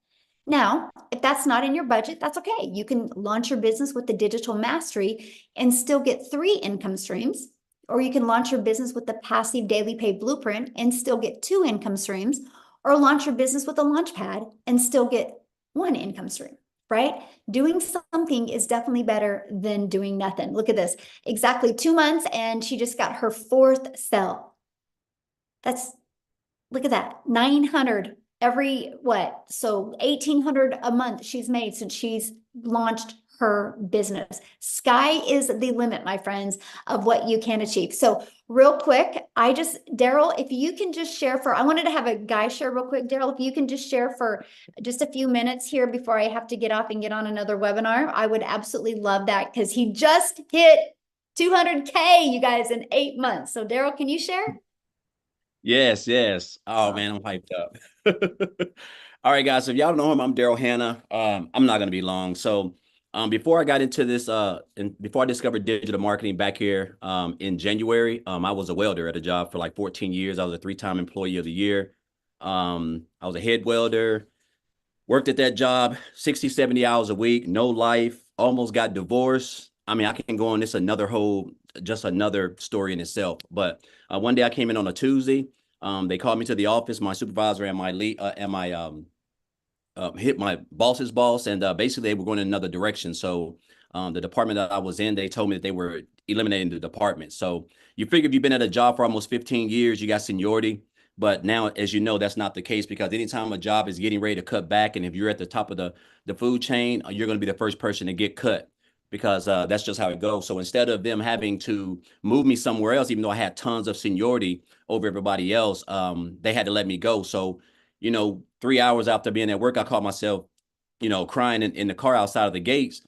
A: Now, if that's not in your budget, that's okay. You can launch your business with the digital mastery and still get 3 income streams, or you can launch your business with the passive daily pay blueprint and still get 2 income streams, or launch your business with a Launchpad and still get 1 income stream, right? Doing something is definitely better than doing nothing. Look at this, exactly 2 months and she just got her 4th sale. Look at that, 900 every what? So 1,800 a month she's made since she's launched her business. Sky is the limit, my friends, of what you can achieve. So real quick, Daryl, if you can just share I wanted to have a guy share real quick. Daryl, if you can just share for just a few minutes here before I have to get off and get on another webinar, I would absolutely love that because he just hit 200K, you guys, in 8 months. So Daryl, can you share?
F: Yes, yes. Oh man, I'm hyped up. All right, guys. So if y'all don't know him, I'm Daryl Hannah. I'm not gonna be long. So before I got into this, and before I discovered digital marketing back here in January, I was a welder at a job for like 14 years. I was a 3-time employee of the year. I was a head welder, worked at that job 60, 70 hours a week, no life, almost got divorced. I mean, I can go on this just another story in itself. But one day I came in on a Tuesday. They called me to the office, my supervisor and my lead, hit my boss's boss, and basically they were going in another direction. So the department that I was in, they told me that they were eliminating the department. So you figure if you've been at a job for almost 15 years, you got seniority. But now, as you know, that's not the case, because anytime a job is getting ready to cut back, and if you're at the top of the food chain, you're going to be the first person to get cut, because that's just how it goes. So instead of them having to move me somewhere else, even though I had tons of seniority over everybody else, they had to let me go. So, 3 hours after being at work, I caught myself, crying in the car outside of the gates.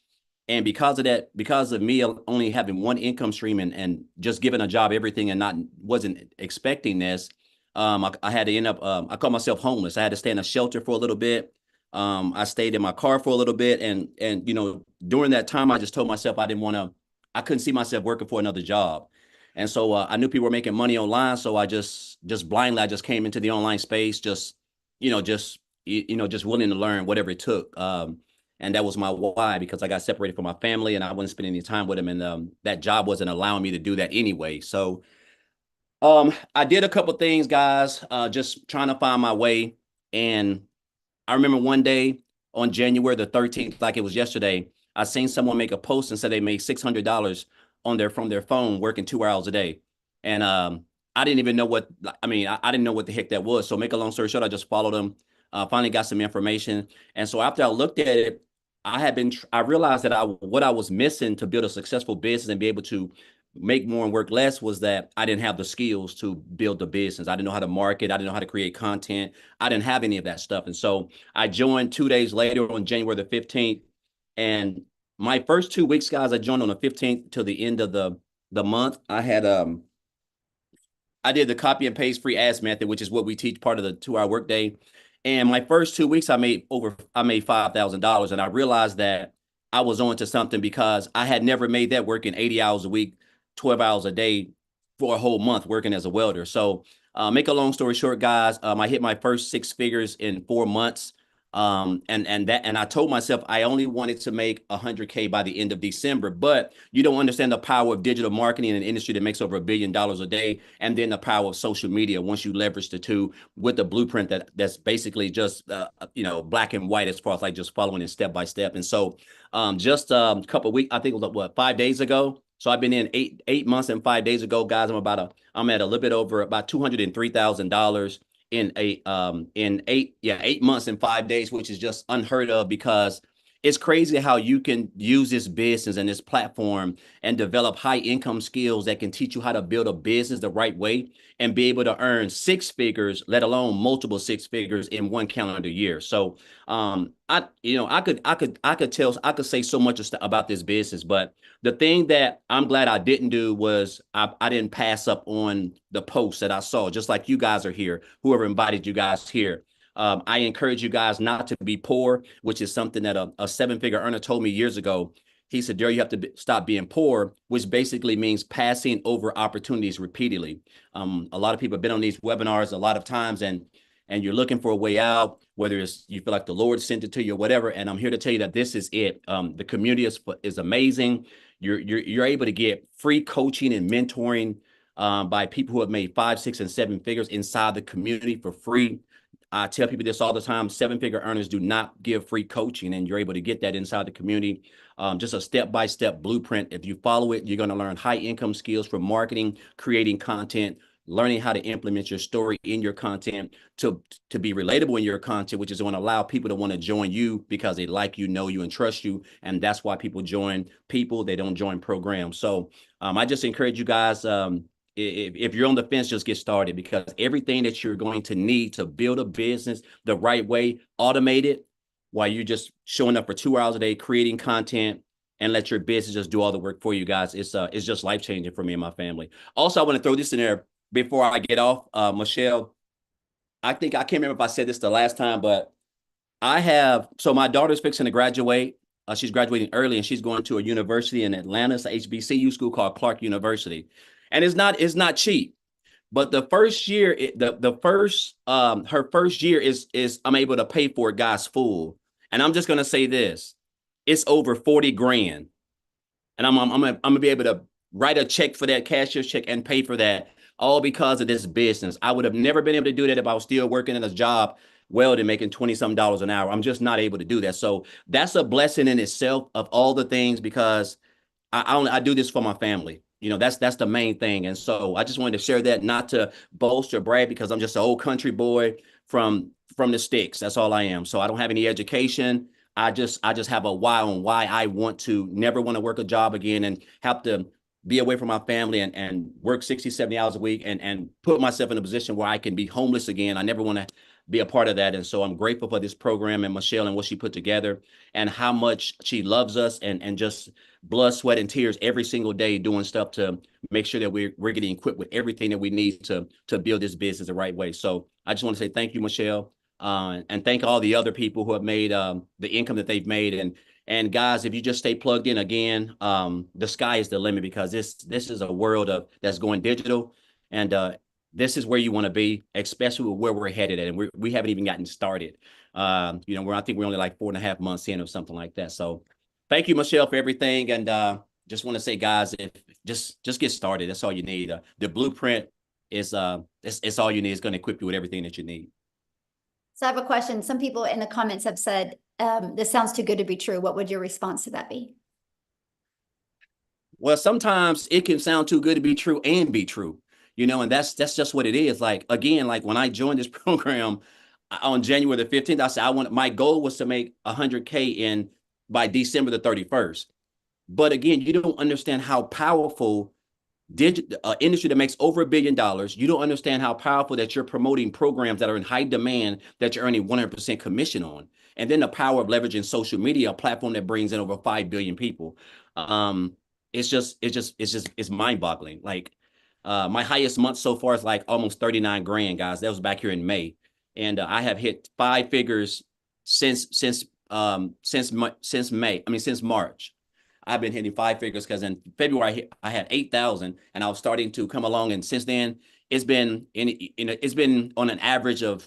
F: And because of that, because of me only having 1 income stream and just giving a job everything and wasn't expecting this, I had to end up, I called myself homeless. I had to stay in a shelter for a little bit. I stayed in my car for a little bit. And during that time, I just told myself I couldn't see myself working for another job. And so I knew people were making money online. So I just blindly, I just came into the online space, just willing to learn whatever it took. And that was my why, because I got separated from my family and I wasn't spending any time with them. And that job wasn't allowing me to do that anyway. So I did a couple things, guys, just trying to find my way. And I remember one day on January the 13th, like it was yesterday, I seen someone make a post and said they made $600 from their phone working 2 hours a day. And I didn't even know I didn't know what the heck that was. So make a long story short, I just followed them, finally got some information. And so after I looked at it, I realized that what I was missing to build a successful business and be able to make more and work less was that I didn't have the skills to build the business. I didn't know how to market. I didn't know how to create content. I didn't have any of that stuff. And so I joined 2 days later on January the 15th. And my first 2 weeks, guys, I joined on the 15th till the end of the month. I did the copy and paste free ads method, which is what we teach, part of the 2-hour workday. And my first 2 weeks, I made $5,000. And I realized that I was on to something because I had never made that working 80 hours a week, 12 hours a day for a whole month working as a welder. So make a long story short, guys, I hit my first 6 figures in 4 months. And I told myself I only wanted to make 100K by the end of December, but you don't understand the power of digital marketing in an industry that makes over $1 billion a day, and then the power of social media once you leverage the two with the blueprint that's basically just black and white as far as like just following it step by step. And so just a couple of weeks, I think it was 5 days ago. So I've been in 8 months and 5 days ago, guys. I'm at a little bit over about $203,000 in 8 months and 5 days, which is just unheard of, because it's crazy how you can use this business and this platform and develop high income skills that can teach you how to build a business the right way and be able to earn 6 figures, let alone multiple 6 figures in one calendar year. So I could say so much about this business, but the thing that I'm glad I didn't do was I didn't pass up on the posts that I saw, just like you guys are here, whoever invited you guys here. I encourage you guys not to be poor, which is something that a 7-figure earner told me years ago. He said, Daryl, you have to stop being poor, which basically means passing over opportunities repeatedly. A lot of people have been on these webinars a lot of times, and you're looking for a way out, whether it's you feel like the Lord sent it to you or whatever. And I'm here to tell you that this is it. The community is amazing. You're able to get free coaching and mentoring by people who have made 5, 6, and 7 figures inside the community for free. I tell people this all the time: 7-figure earners do not give free coaching, and you're able to get that inside the community. Just a step-by-step blueprint. If you follow it, you're going to learn high income skills from marketing, creating content, learning how to implement your story in your content to be relatable in your content, which is going to allow people to want to join you because they like you, know you, and trust you. And that's why people join people. They don't join programs. So I just encourage you guys, if you're on the fence, just get started, because everything that you're going to need to build a business the right way, automate it while you're just showing up for 2 hours a day, creating content, and let your business just do all the work for you guys. It's just life-changing for me and my family. Also, I want to throw this in there before I get off. Michelle, I can't remember if I said this the last time, but so my daughter's fixing to graduate. She's graduating early, and she's going to a university in Atlanta. It's an HBCU school called Clark University. And it's not cheap, but the first year, her first year is I'm able to pay for it, guys, full. And I'm just gonna say this: it's over 40 grand, and I'm gonna be able to write a check for that, cashier's check, and pay for that, all because of this business. I would have never been able to do that if I was still working in a job, welding, making $20-some an hour. I'm just not able to do that. So that's a blessing in itself of all the things, because I do this for my family. That's the main thing. And so I just wanted to share that, not to boast or brag, because I'm just an old country boy from the sticks. That's all I am. So I don't have any education. I just have a why on why I never want to work a job again and have to be away from my family and work 60, 70 hours a week and put myself in a position where I can be homeless again. I never want to be a part of that. And so I'm grateful for this program and Michelle and what she put together and how much she loves us and just blood, sweat, and tears every single day doing stuff to make sure that we're getting equipped with everything that we need to build this business the right way. So I just want to say thank you, Michelle, and thank all the other people who have made the income that they've made. And guys, if you just stay plugged in, again, the sky is the limit, because this is a world that's going digital, and this is where you want to be, especially with where we're headed at. And we haven't even gotten started. I think we're only like 4.5 months in or something like that. So thank you, Michelle, for everything. And just want to say, guys, just get started. That's all you need. The blueprint is it's all you need. It's going to equip you with everything that you need.
A: So I have a question. Some people in the comments have said, this sounds too good to be true. What would your response to that be?
F: Well, sometimes it can sound too good to be true and be true, and that's just what it is. Like, again, like when I joined this program on January the 15th, I said my goal was to make 100K by December the 31st. But again, you don't understand how powerful industry that makes over $1 billion. You don't understand how powerful that you're promoting programs that are in high demand that you're earning 100% commission on. And then the power of leveraging social media, a platform that brings in over 5 billion people. It's mind boggling. Like, my highest month so far is like almost 39 grand, guys. That was back here in May. And I have hit 5 figures since since May. I mean, since March. I've been hitting 5 figures because in February I had 8,000, and I was starting to come along. And since then, it's been it's been on an average of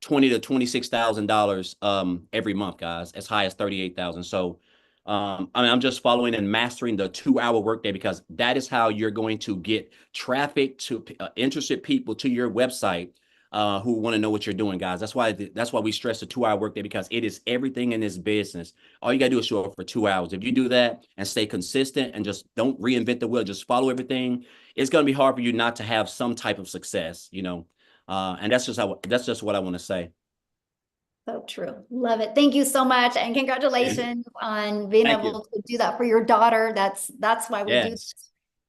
F: $20,000 to $26,000 every month, guys. As high as 38,000. So, I mean, I'm just following and mastering the 2-hour workday, because that is how you're going to get traffic to interested people to your website. Who want to know what you're doing, guys. That's why we stress the 2-hour workday, because it is everything in this business. All you gotta do is show up for 2 hours. If you do that and stay consistent and just don't reinvent the wheel, just follow everything, it's gonna be hard for you not to have some type of success, you know. And that's just what I want to say.
A: So true. Love it. Thank you so much. And congratulations on being
F: Thank
A: able to do that for your daughter. That's why we do
F: Yes.
A: this.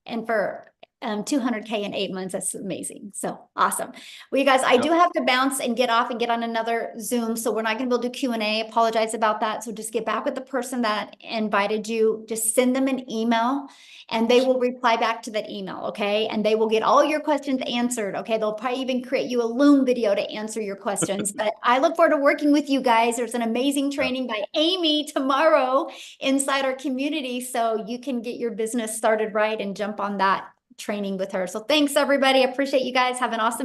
A: And for 200K in 8 months, that's amazing. So awesome. Well, you guys, I do have to bounce and get off and get on another Zoom. So we're not going to be able to do Q&A. Apologize about that. So just get back with the person that invited you. Just send them an email and they will reply back to that email. Okay. And they will get all your questions answered. Okay. They'll probably even create you a Loom video to answer your questions. But I look forward to working with you guys. There's an amazing training by Amy tomorrow inside our community. So you can get your business started right and jump on that training with her. So thanks everybody. I appreciate you guys. Have an awesome